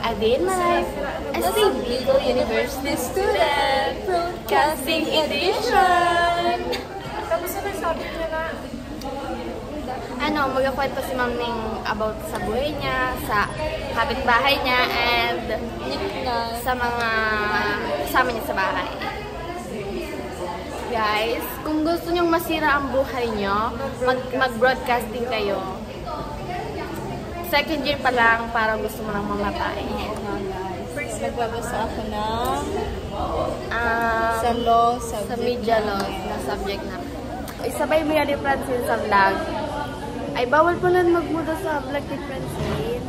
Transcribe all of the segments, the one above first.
Adin Maray, St. Legal University Student, Broadcasting Edition! Tapos ano sabi niya na? Magkakwento si Ma'am Ning about sa buhay niya, sa kapitbahay niya, and sa mga kasama niya sa bahay. Guys, kung gusto niyong masira ang buhay niyo, mag-broadcasting kayo. Second year pa lang, parang gusto mo nang mamatay. First, nagbabasa ako ng sa law, sa media law na subject namin. Isabay mo yan ni Francine sa vlog. Ay, bawal po lang magmuda sa vlog ni Francine.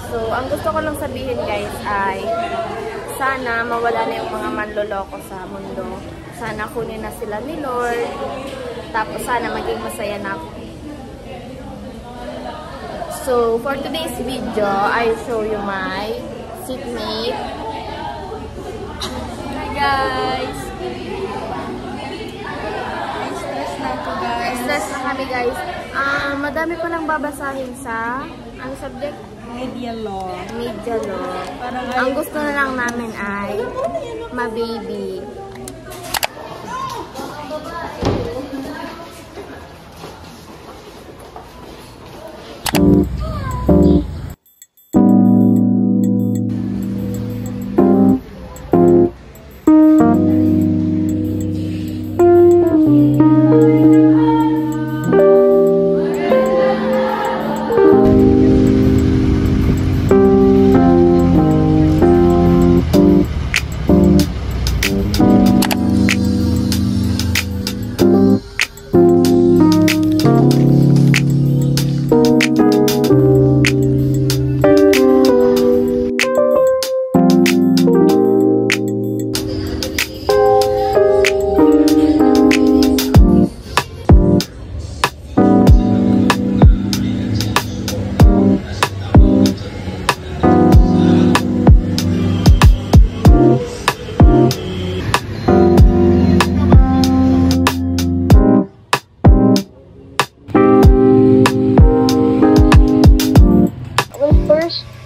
So, ang gusto ko lang sabihin guys ay sana mawala na yung mga manloloko sa mundo. Sana kunin na sila ni Lord. Tapos sana maging masaya na ako. So, for today's video, I show you my seatmate. Hi guys! stress na ako guys. Stress na kami guys. Madami pa lang babasahin sa ang subject? Media law. Media law. Ang gusto na lang namin ay ma-baby.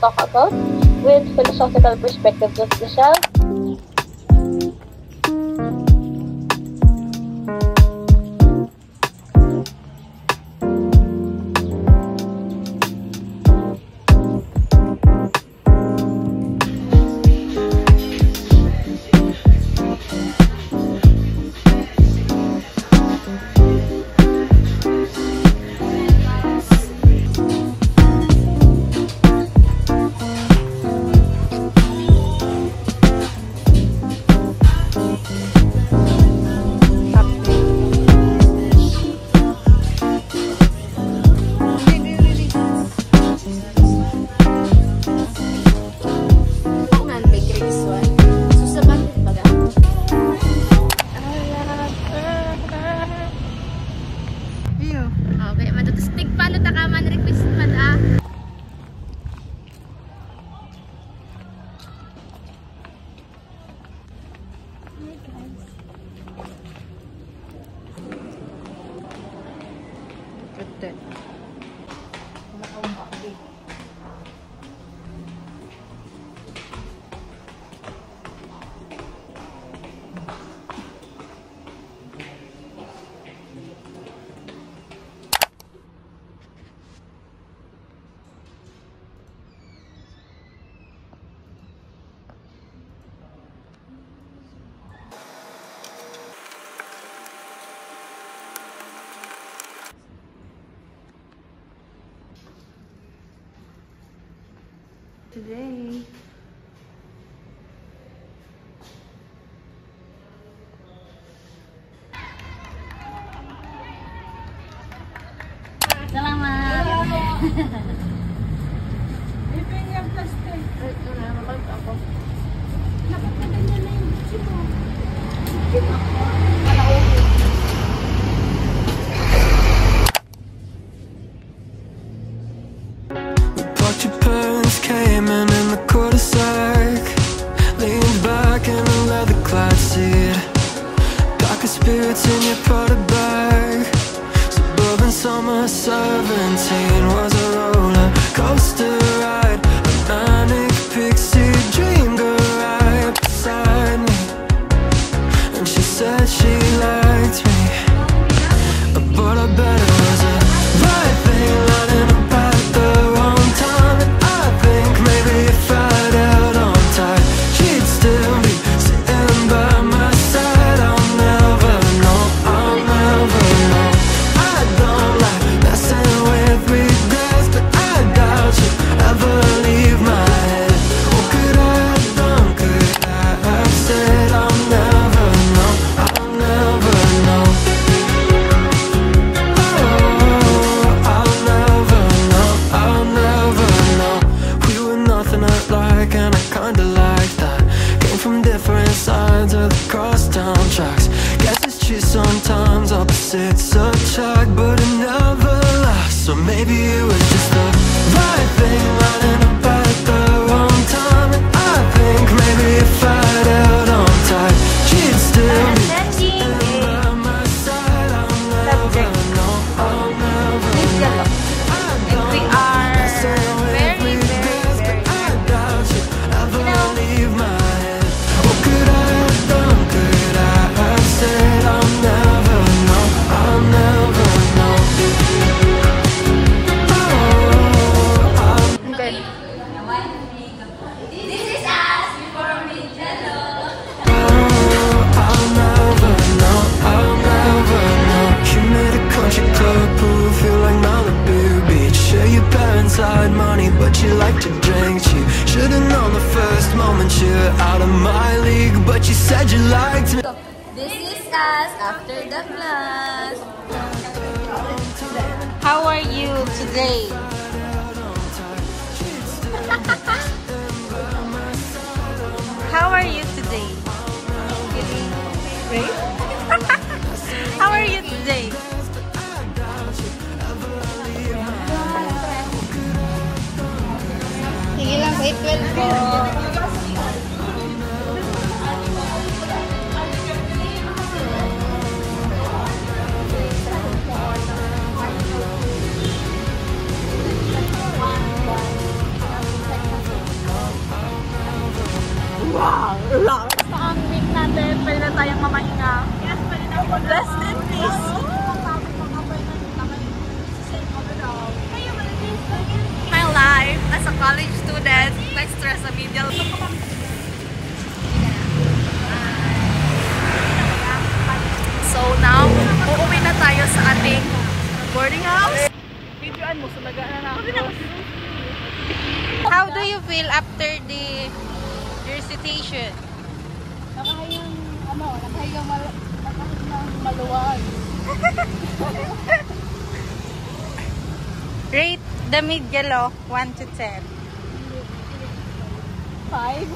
Talk about with philosophical perspectives of the self. Okay, matutustig pa luta ka man request man ah. Today. Salamat. Ipin yung plastic. Ako. Nakapaganda na yung bitsi mo. Came in the cul-de-sac, leaned back in a leather-clad seat. Darker spirits in your Prada bag. Suburban summer 17 was a roller coaster ride, a manic pixie maybe it was just the right thing lining up at the wrong time. And I think maybe if I'd held on tight, she'd still be by my side. I'll never know, I'll never know. We are very, very, I doubt you ever leave my head. What could I have done? Could I have said I'll never know, I'll never know. Okay. I'll never know, I'll never know. You made a country club pool feel like Malibu Beach. Sure, your parents had money, but you like to drink cheap. Should've known the first moment you're out of my league, but you said you liked me. This is us after the class. How are you today? How are you today? Great. How are you today? Sige lang, wait po. Wow! Sa ang week natin, pwede na tayong mamahinga. Yes, pwede na po. Rest in peace. My life as a college student, na-stress sa media. So now, uuwi na tayo sa ating boarding house. Videoan mo, sulaga na ako. How do you feel after the recitation? Nakahigang maluwag. Rate the mid-yellow 1 to 10. 5.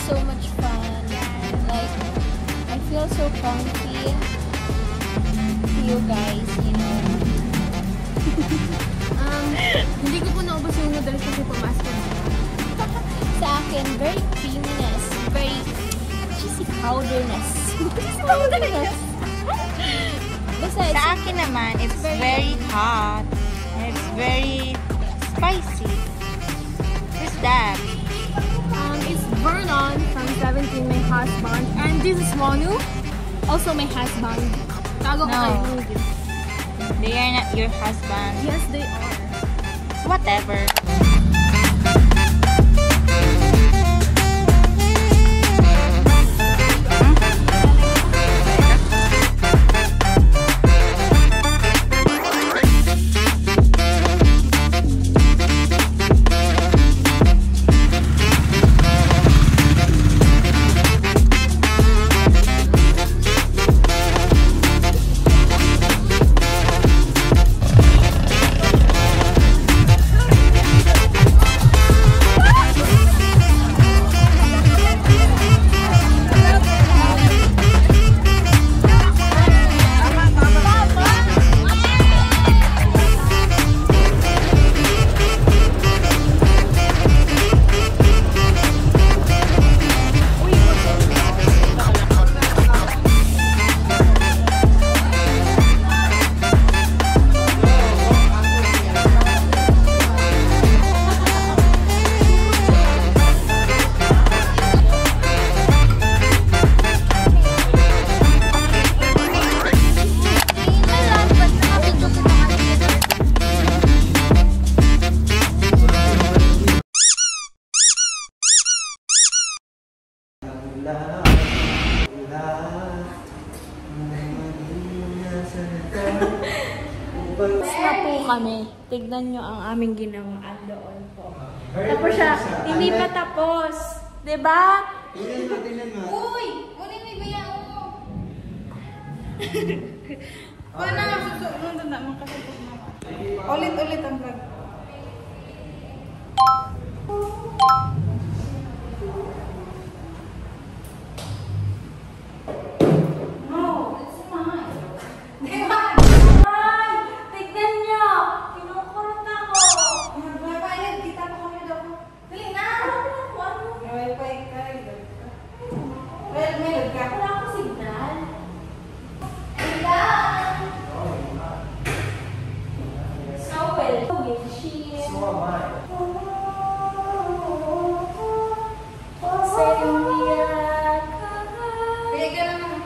So much fun. Like, I feel so comfy to you guys, you know. Hindi ko po naubos yung noodles kasi pumasok na. Sa akin, very creaminess, very cheesy powderness. Powderness. Besides, Sa akin naman, it's very hot. It's very spicy. Who's that? It's Vernon from 17, my husband. And this is Monu, also my husband. Tago ko kayo. They are not your husband. Yes, they are. So whatever. Tapos na po kami. Tignan nyo ang aming ginawa doon po. Tapos siya, hindi pa tapos. Diba? Uy! Kunin mo yung bayan mo. Paano nga susunod na makasapot na? Ulit-ulit ang vlog. Tignan nyo! Kinukurot ako! Magbabayad, kita pa kami daw. Dali na! Wi-Fi ka. Well, meron ka. Wala akong signal. So well. Kaya ka naman.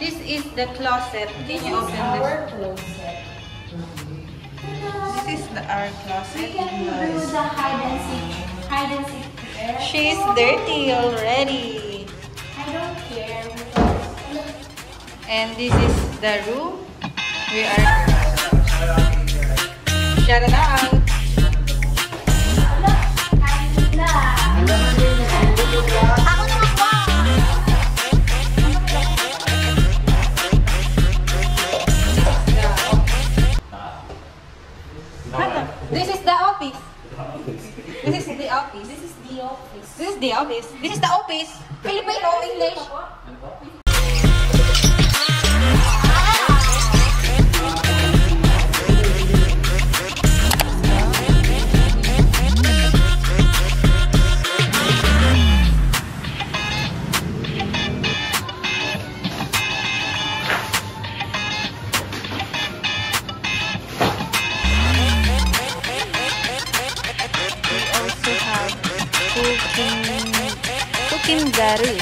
This is the closet. Can you open this? This is our closet. The hide and seek. She's dirty already. I don't care. And this is the room. We are shout it out. This is the office. This is the office. This is the office. This is the office. This is the office. Filipino, English. Cooking garu.